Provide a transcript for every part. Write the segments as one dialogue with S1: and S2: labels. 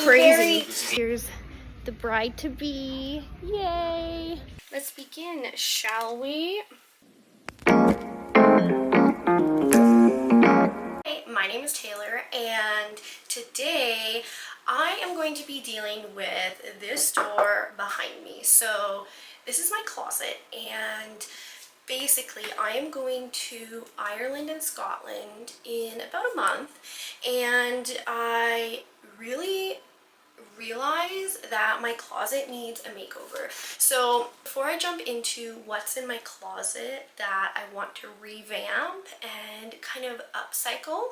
S1: crazy.
S2: Here's the bride-to-be. Yay! Let's begin, shall we? Hey, my name is Taylor, and today I am going to be dealing with this door behind me. So this is my closet, and basically I am going to Ireland and Scotland in about a month, and I really realize that my closet needs a makeover. So before I jump into what's in my closet that I want to revamp and kind of upcycle,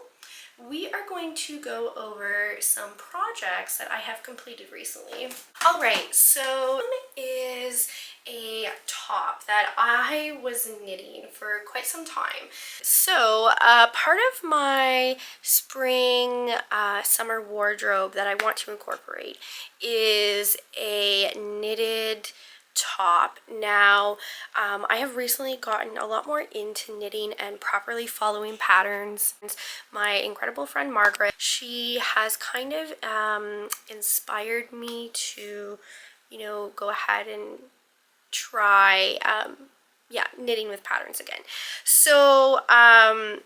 S2: we are going to go over some projects that I have completed recently. All right, so one is a top that I was knitting for quite some time. So part of my spring summer wardrobe that I want to incorporate is a knitted top. Now I have recently gotten a lot more into knitting and properly following patterns. My incredible friend Margaret, she has kind of inspired me to, you know, go ahead and try knitting with patterns again. So I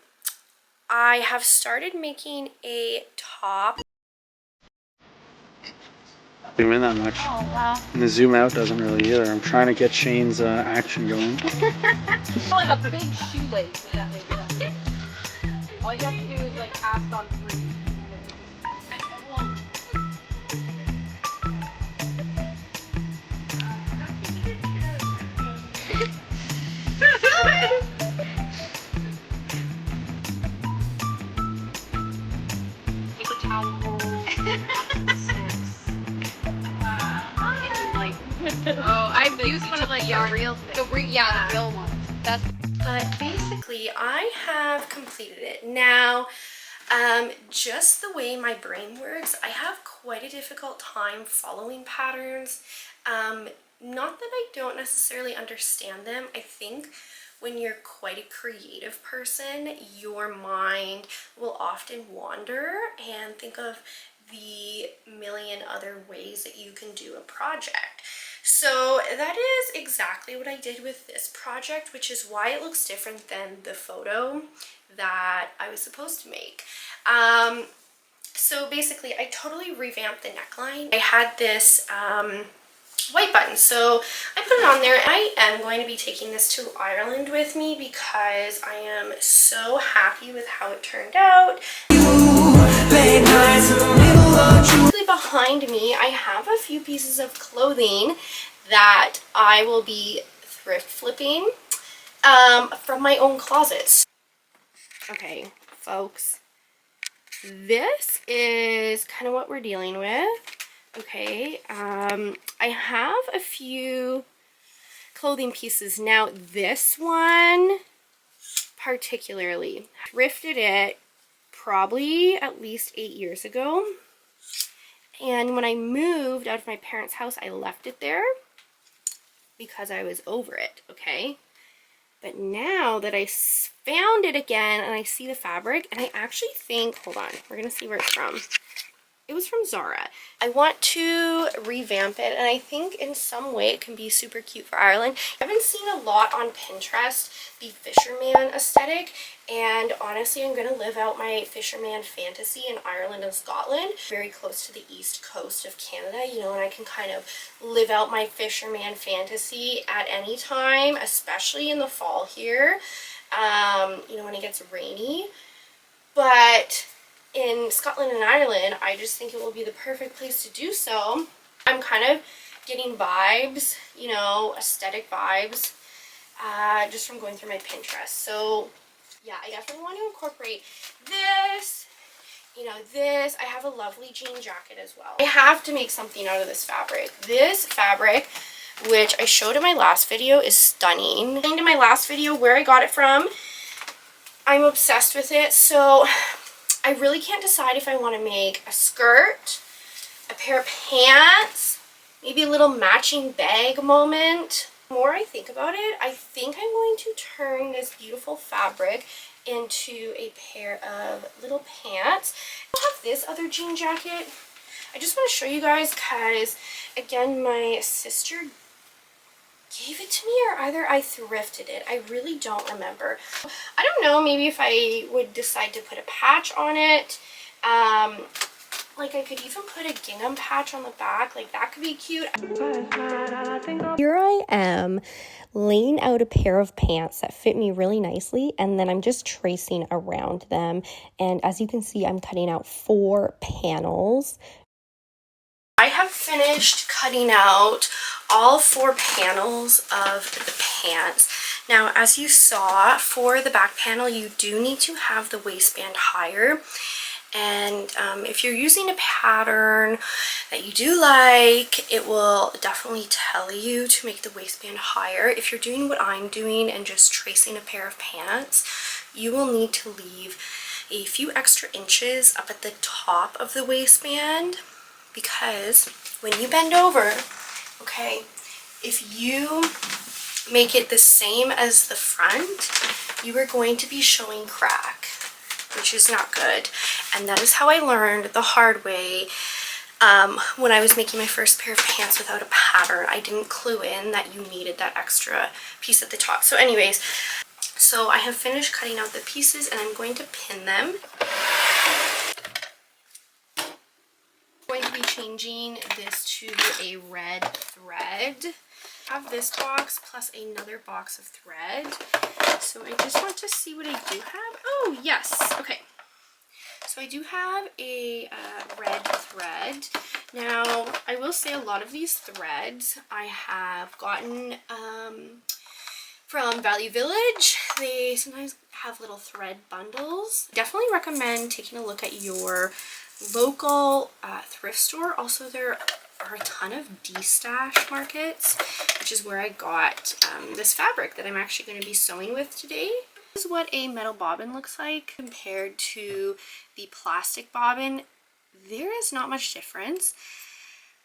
S2: have started making a top.
S1: Zoom in that much.
S2: Oh wow.
S1: And the zoom out doesn't really either. I'm trying to get Shane's action going.
S3: Like a big shoelace. All you have to do is like cast on 3. Paper towel. Oh, I've used one of like the real thing. The real one. That's.
S2: But basically, I have completed it. Now, just the way my brain works, I have quite a difficult time following patterns. Not that I don't necessarily understand them. I think when you're quite a creative person, your mind will often wander and think of the million other ways that you can do a project. So that is exactly what I did with this project, which is why it looks different than the photo that I was supposed to make. So basically I totally revamped the neckline. I had this white button, so I put it on there. I am going to be taking this to Ireland with me because I am so happy with how it turned out. Behind me, I have a few pieces of clothing that I will be thrift flipping from my own closets. Okay, folks, this is kind of what we're dealing with. Okay, I have a few clothing pieces. Now, this one particularly, thrifted it probably at least 8 years ago. And when I moved out of my parents' house, I left it there because I was over it, okay? But now that I found it again and I see the fabric, and I actually think, hold on, we're gonna see where it's from. It was from Zara. I want to revamp it, and I think in some way it can be super cute for Ireland. I've been seeing a lot on Pinterest, the fisherman aesthetic, and honestly I'm gonna live out my fisherman fantasy in Ireland and Scotland, very close to the east coast of Canada, you know, and I can kind of live out my fisherman fantasy at any time, especially in the fall here, you know, when it gets rainy. But in Scotland and Ireland, I just think it will be the perfect place to do so. I'm kind of getting vibes, you know, aesthetic vibes, just from going through my Pinterest. So yeah, I definitely want to incorporate this, you know, this. I have a lovely jean jacket as well. I have to make something out of this fabric. This fabric, which I showed in my last video, is stunning. In my last video where I got it from, I'm obsessed with it. So I really can't decide if I want to make a skirt, a pair of pants, maybe a little matching bag moment. The more I think about it, I think I'm going to turn this beautiful fabric into a pair of little pants. I have this other jean jacket. I just want to show you guys because, again, my sister gave it to me, or either I thrifted it. I really don't remember. I don't know, maybe if I would decide to put a patch on it. Like I could even put a gingham patch on the back. Like that could be cute. Here I am laying out a pair of pants that fit me really nicely, and then I'm just tracing around them. And as you can see, I'm cutting out 4 panels. I have finished cutting out all 4 panels of the pants. Now, as you saw, for the back panel, you do need to have the waistband higher. And if you're using a pattern that you do like, it will definitely tell you to make the waistband higher. If you're doing what I'm doing and just tracing a pair of pants, you will need to leave a few extra inches up at the top of the waistband, because when you bend over, okay, if you make it the same as the front, you are going to be showing crack, which is not good. And that is how I learned the hard way when I was making my first pair of pants without a pattern. I didn't clue in that you needed that extra piece at the top. So anyways, so I have finished cutting out the pieces and I'm going to pin them. I'm going to be changing this to a red thread. I have this box plus another box of thread. So I just want to see what I do have. Oh, yes. Okay. So I do have a red thread. Now, I will say a lot of these threads I have gotten from Value Village. They sometimes have little thread bundles. Definitely recommend taking a look at your local thrift store. Also, there are a ton of D-stash markets, which is where I got this fabric that I'm actually going to be sewing with today. This is what a metal bobbin looks like compared to the plastic bobbin. There is not much difference,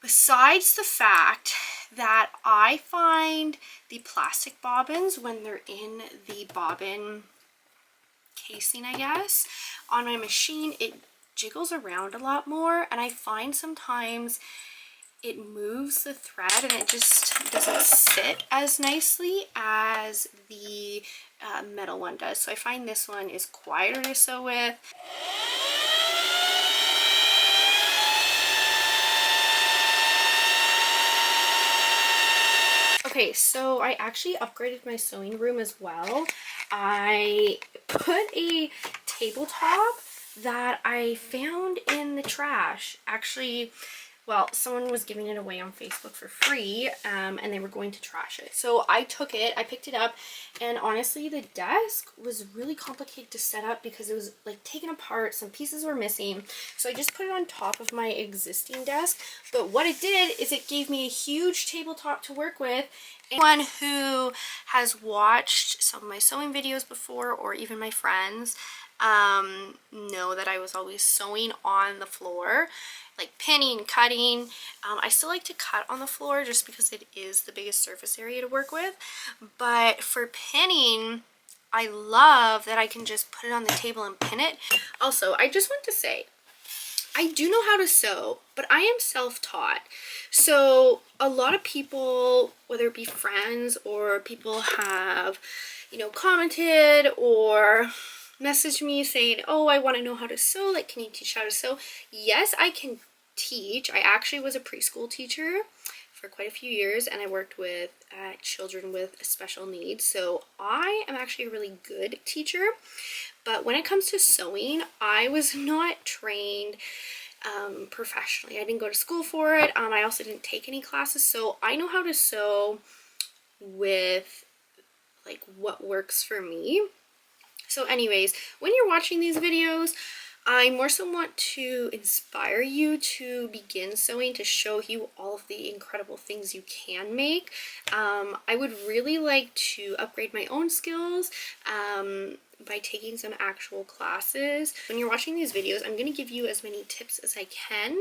S2: besides the fact that I find the plastic bobbins, when they're in the bobbin casing, I guess, on my machine, it jiggles around a lot more, and I find sometimes it moves the thread and it just doesn't sit as nicely as the metal one does. So I find this one is quieter to sew with. Okay, so I actually upgraded my sewing room as well. I put a tabletop that I found in the trash. Actually, well, someone was giving it away on Facebook for free, and they were going to trash it. So I took it, I picked it up, and honestly, the desk was really complicated to set up because it was like taken apart, some pieces were missing. So I just put it on top of my existing desk. But what it did is it gave me a huge tabletop to work with. Anyone who has watched some of my sewing videos before, or even my friends, know that I was always sewing on the floor, like pinning, cutting. I still like to cut on the floor just because it is the biggest surface area to work with. But for pinning, I love that I can just put it on the table and pin it. Also, I just want to say, I do know how to sew, but I am self-taught. So a lot of people, whether it be friends or people have, you know, commented or messaged me saying, oh, I want to know how to sew. Like, can you teach how to sew? Yes, I can teach. I actually was a preschool teacher for quite a few years, and I worked with children with special needs. So I am actually a really good teacher. But when it comes to sewing, I was not trained professionally. I didn't go to school for it. I also didn't take any classes. So I know how to sew with like what works for me. So anyways, when you're watching these videos, I more so want to inspire you to begin sewing, to show you all of the incredible things you can make. I would really like to upgrade my own skills by taking some actual classes. When you're watching these videos, I'm going to give you as many tips as I can.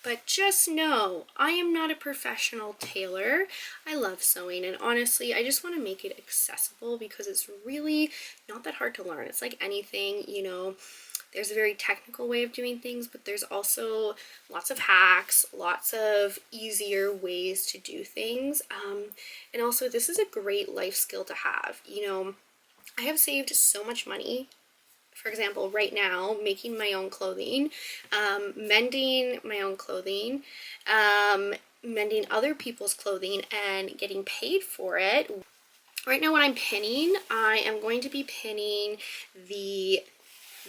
S2: But just know, I am not a professional tailor. I love sewing, and honestly, I just want to make it accessible because it's really not that hard to learn. It's like anything, you know, there's a very technical way of doing things, but there's also lots of hacks, lots of easier ways to do things. And also, this is a great life skill to have. You know, I have saved so much money, for example, right now, making my own clothing, mending my own clothing, mending other people's clothing, and getting paid for it. Right now, when I'm pinning, I am going to be pinning the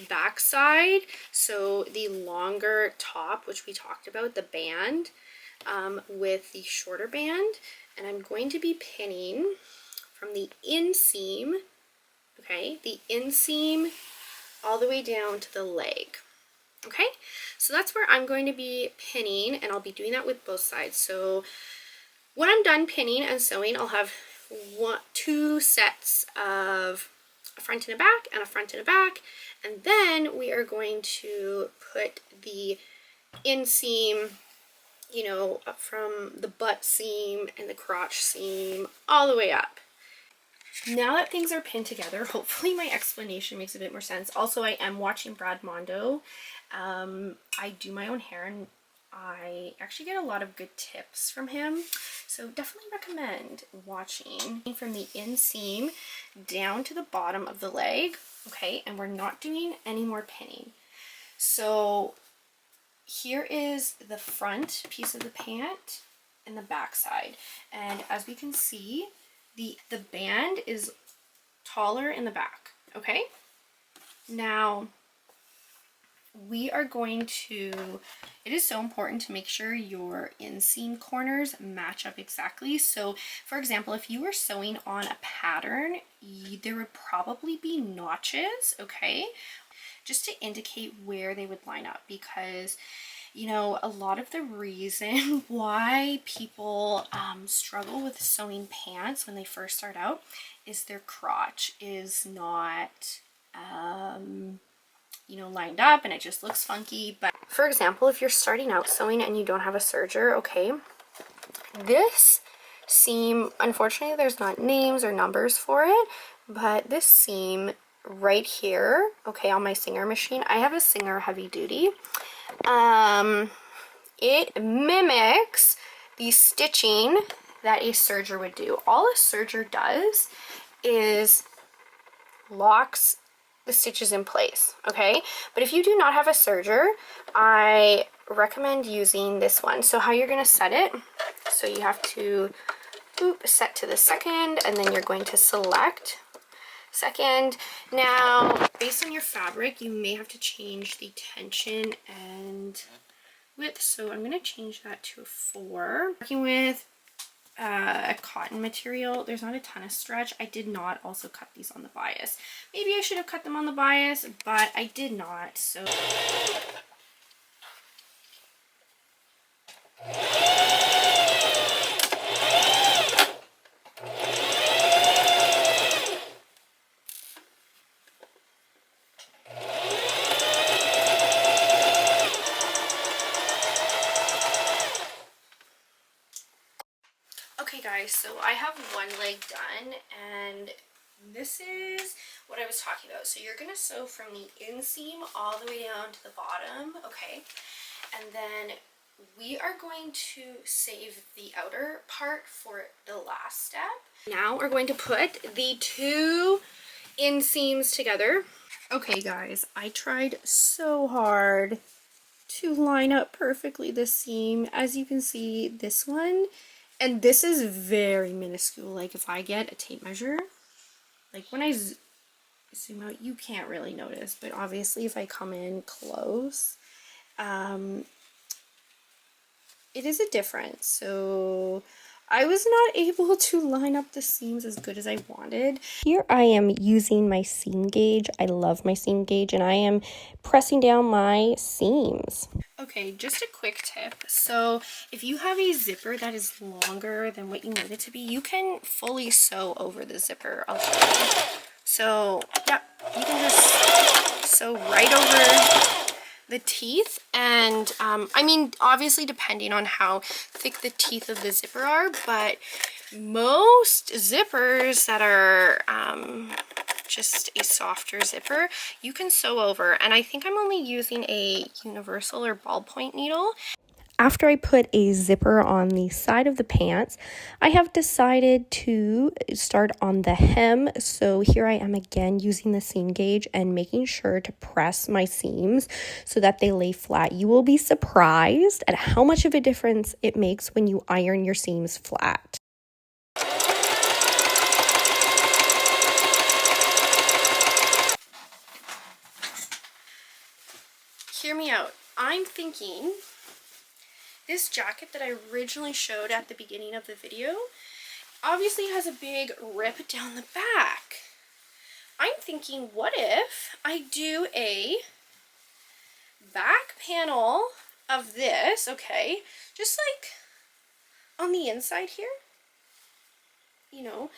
S2: back side, so the longer top, which we talked about, the band, with the shorter band, and I'm going to be pinning from the inseam, okay, the inseam all the way down to the leg. Okay, so that's where I'm going to be pinning, and I'll be doing that with both sides. So when I'm done pinning and sewing, I'll have two sets of a front and a back and a front and a back, and then we are going to put the inseam, you know, up from the butt seam and the crotch seam all the way up. Now that things are pinned together, hopefully my explanation makes a bit more sense. Also, I am watching Brad Mondo. I do my own hair, and I actually get a lot of good tips from him, so definitely recommend watching. From the inseam down to the bottom of the leg, okay, and we're not doing any more pinning. So here is the front piece of the pant and the back side, and as we can see, the band is taller in the back, okay? Now, we are going to, it is so important to make sure your inseam corners match up exactly. So, for example, if you were sewing on a pattern, there would probably be notches, okay? Just to indicate where they would line up, because you know, a lot of the reason why people struggle with sewing pants when they first start out is their crotch is not, you know, lined up, and it just looks funky. But for example, if you're starting out sewing and you don't have a serger, okay, this seam, unfortunately, there's not names or numbers for it, but this seam right here, okay, on my Singer machine, I have a Singer heavy duty. It mimics the stitching that a serger would do. All a serger does is locks the stitches in place, okay? But if you do not have a serger, I recommend using this one. So how you're going to set it, so you have to set to the second, and then you're going to select second. Now, based on your fabric, you may have to change the tension and width, so I'm going to change that to a 4. Working with a cotton material, there's not a ton of stretch. I did not also cut these on the bias. Maybe I should have cut them on the bias, but I did not, so so I have one leg done, and this is what I was talking about. So you're going to sew from the inseam all the way down to the bottom, okay? And then we are going to save the outer part for the last step. Now we're going to put the two inseams together. Okay guys, I tried so hard to line up perfectly this seam. As you can see, this one, and this is very minuscule. Like if I get a tape measure, like when I zoom out, you can't really notice, but obviously if I come in close, it is a difference. So I was not able to line up the seams as good as I wanted. Here I am using my seam gauge. I love my seam gauge, and I am pressing down my seams. Okay, just a quick tip. So if you have a zipper that is longer than what you need it to be, you can fully sew over the zipper. I'll show you. So, yeah, you can just sew right over the teeth, and I mean, obviously depending on how thick the teeth of the zipper are, but most zippers that are just a softer zipper, you can sew over. And I think I'm only using a universal or ballpoint needle. After I put a zipper on the side of the pants, I have decided to start on the hem. So here I am again using the seam gauge and making sure to press my seams so that they lay flat. You will be surprised at how much of a difference it makes when you iron your seams flat. Hear me out. I'm thinking this jacket that I originally showed at the beginning of the video obviously has a big rip down the back. I'm thinking, what if I do a back panel of this, okay, just like on the inside here, you know,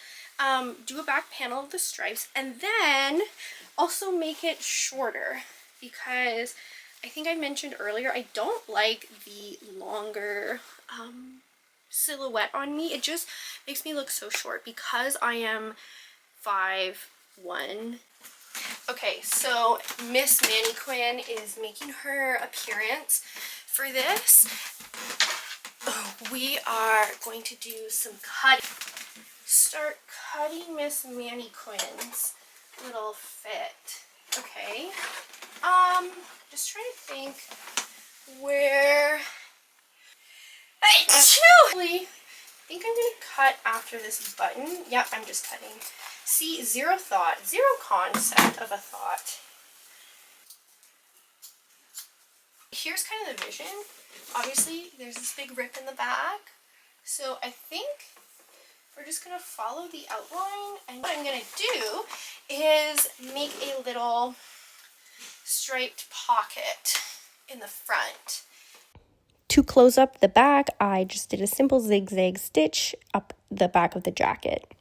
S2: do a back panel of the stripes and then also make it shorter, because I think I mentioned earlier, I don't like the longer silhouette on me. It just makes me look so short because I am 5'1". Okay, so Miss Mannequin is making her appearance for this. We are going to do some cutting. Start cutting Miss Mannequin's little fit. Okay. Just trying to think where I think I'm gonna cut after this button. Yep, I'm just cutting. See, zero thought, zero concept of a thought. Here's kind of the vision. Obviously, there's this big rip in the back. So I think we're just gonna follow the outline, and what I'm gonna do is make a little striped pocket in the front. To close up the back, I just did a simple zigzag stitch up the back of the jacket.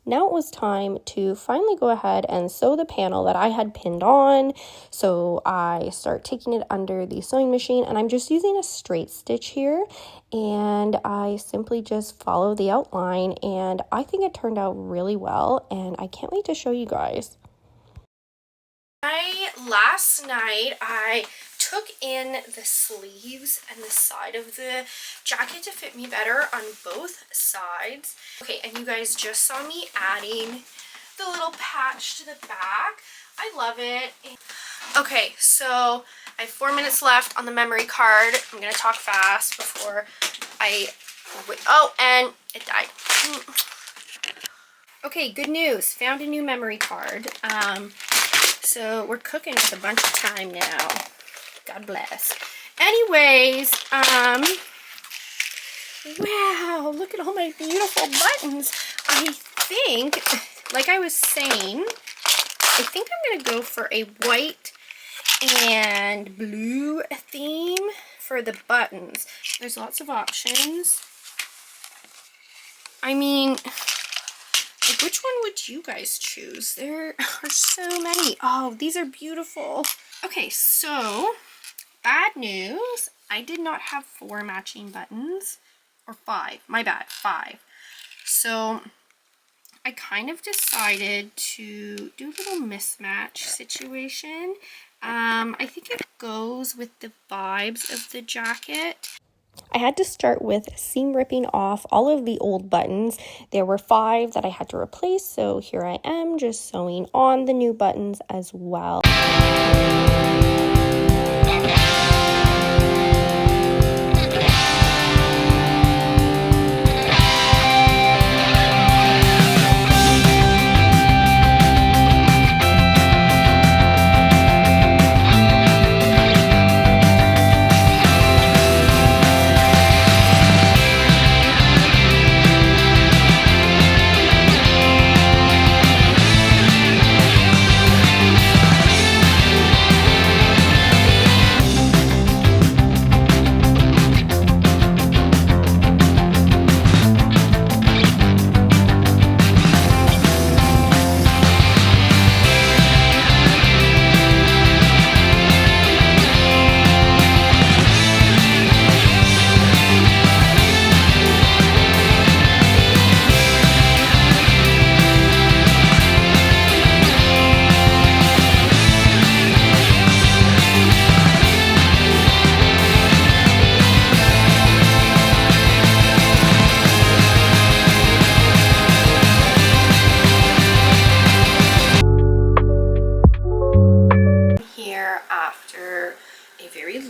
S2: Now it was time to finally go ahead and sew the panel that I had pinned on. So I start taking it under the sewing machine, and I'm just using a straight stitch here, and I simply just follow the outline, and I think it turned out really well, and I can't wait to show you guys. Last night I took in the sleeves and the side of the jacket to fit me better on both sides. Okay, and you guys just saw me adding the little patch to the back. I love it. Okay, so I have 4 minutes left on the memory card. I'm gonna talk fast before oh, and it died. Okay, good news. Found a new memory card. So we're cooking with a bunch of time now. God bless. Anyways, wow, look at all my beautiful buttons. I think, like I was saying, I think I'm gonna go for a white and blue theme for the buttons. There's lots of options. I mean, like, which one would you guys choose? There are so many. Oh, these are beautiful. Okay, so bad news. I did not have 4 matching buttons. Or 5. My bad, 5. So I kind of decided to do a little mismatch situation. I think it goes with the vibes of the jacket. I had to start with seam ripping off all of the old buttons. There were 5 that I had to replace, so here I am just sewing on the new buttons as well.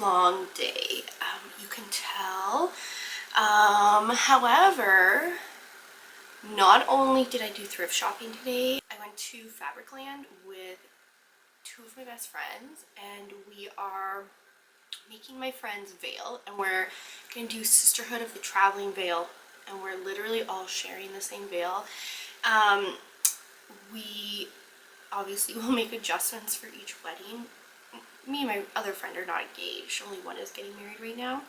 S2: long day, you can tell. However, not only did I do thrift shopping today, I went to Fabricland with two of my best friends, and we are making my friend's veil, and we're gonna do Sisterhood of the Traveling Veil, and we're literally all sharing the same veil. We obviously will make adjustments for each wedding. Me and my other friend are not engaged, only one is getting married right now,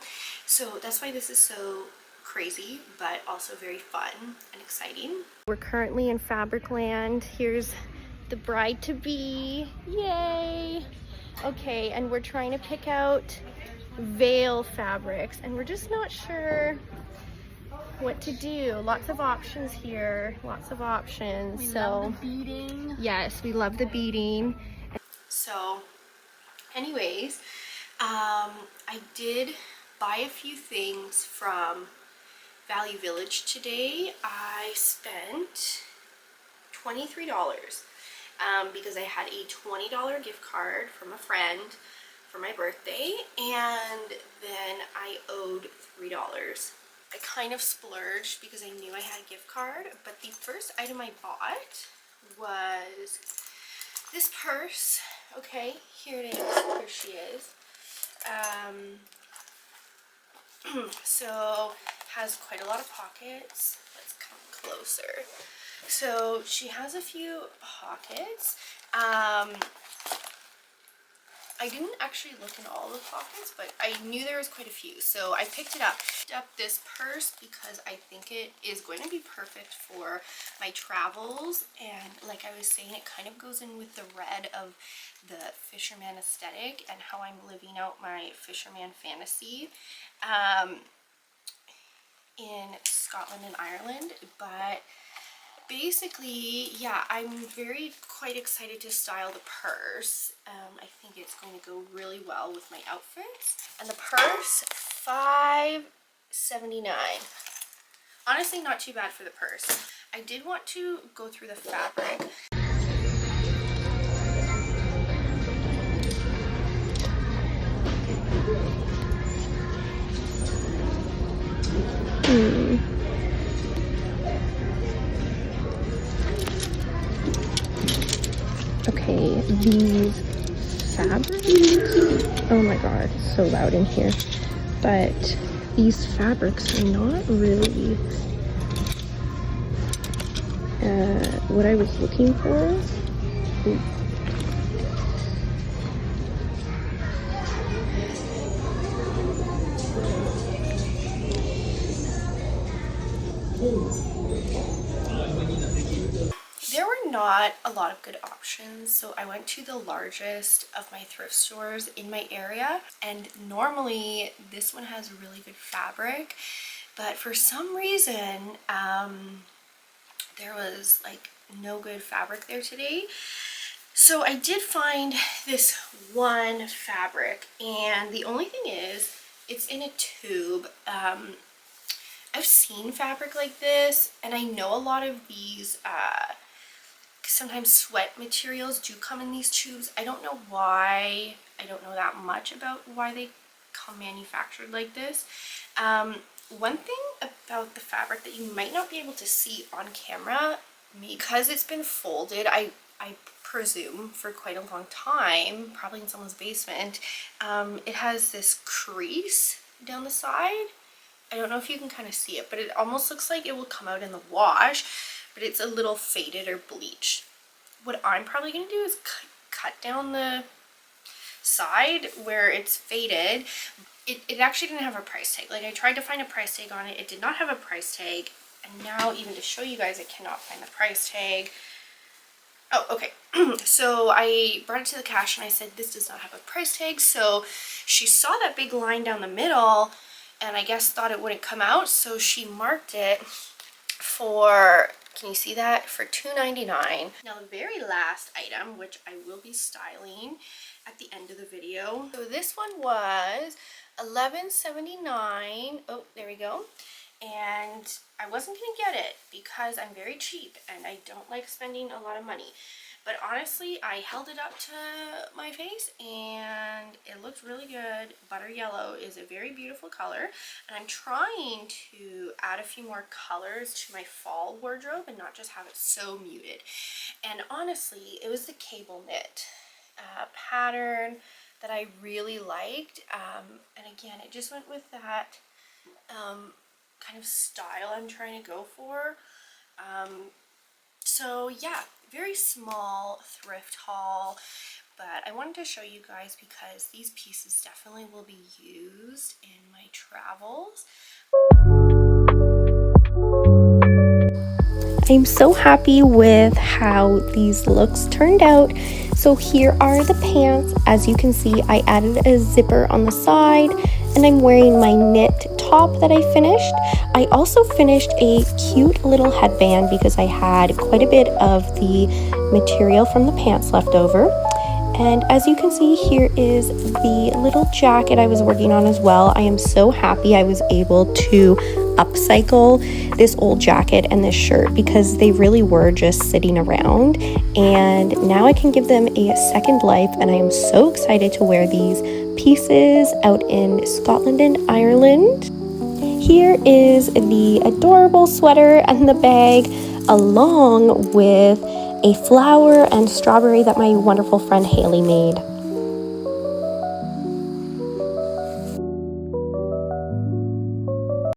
S2: so that's why this is so crazy, but also very fun and exciting. We're currently in Fabricland. Here's the bride-to-be. Yay! Okay, and we're trying to pick out veil fabrics, and we're just not sure what to do. Lots of options here, lots of options. We love the beading. Yes, we love the beading. So anyways, I did buy a few things from Value Village today. I spent $23 because I had a $20 gift card from a friend for my birthday, and then I owed $3. I kind of splurged because I knew I had a gift card, but the first item I bought was this purse. Okay, here it is. Here she is. So has quite a lot of pockets. Let's come closer. So she has a few pockets. I didn't actually look in all the pockets, but I knew there was quite a few, so I picked it up. Picked up this purse because I think it is going to be perfect for my travels, and like I was saying, it kind of goes in with the red of the fisherman aesthetic and how I'm living out my fisherman fantasy in Scotland and Ireland. But basically, yeah, I'm quite excited to style the purse. I think it's going to go really well with my outfits. And the purse, $5.79. Honestly, not too bad for the purse. I did want to go through the fabric. Okay, these fabrics, oh my god, it's so loud in here, but these fabrics are not really what I was looking for. Ooh. There were not a lot of good options, so I went to the largest of my thrift stores in my area, and normally this one has really good fabric, but for some reason there was like no good fabric there today. So I did find this one fabric, and the only thing is it's in a tube. I've seen fabric like this, and I know a lot of these sometimes sweat materials do come in these tubes. I don't know why. I don't know that much about why they come manufactured like this. One thing about the fabric that you might not be able to see on camera, because it's been folded, I presume for quite a long time, probably in someone's basement, it has this crease down the side. I don't know if you can kind of see it, but it almost looks like it will come out in the wash, but it's a little faded or bleached. What I'm probably going to do is cut down the side where it's faded. It actually didn't have a price tag. Like, I tried to find a price tag on it. It did not have a price tag. And now, even to show you guys, I cannot find the price tag. Oh, okay. So I brought it to the cash and I said, this does not have a price tag. So she saw that big line down the middle and I guess thought it wouldn't come out. So she marked it for, can you see that? For $2.99. Now the very last item, which I will be styling at the end of the video. So this one was $11.79. Oh, there we go. And I wasn't gonna get it because I'm very cheap and I don't like spending a lot of money. But honestly, I held it up to my face and it looked really good. Butter yellow is a very beautiful color, and I'm trying to add a few more colors to my fall wardrobe and not just have it so muted. And honestly, it was the cable knit pattern that I really liked, and again, it just went with that kind of style I'm trying to go for. So yeah, very small thrift haul, but I wanted to show you guys because these pieces definitely will be used in my travels. I'm so happy with how these looks turned out. So here are the pants. As you can see, I added a zipper on the side, and I'm wearing my knit top that I finished. I also finished a cute little headband because I had quite a bit of the material from the pants left over. And as you can see, here is the little jacket I was working on as well. I am so happy I was able to upcycle this old jacket and this shirt because they really were just sitting around, and now I can give them a second life, and I am so excited to wear these pieces out in Scotland and Ireland. Here is the adorable sweater and the bag, along with a flower and strawberry that my wonderful friend Haley made.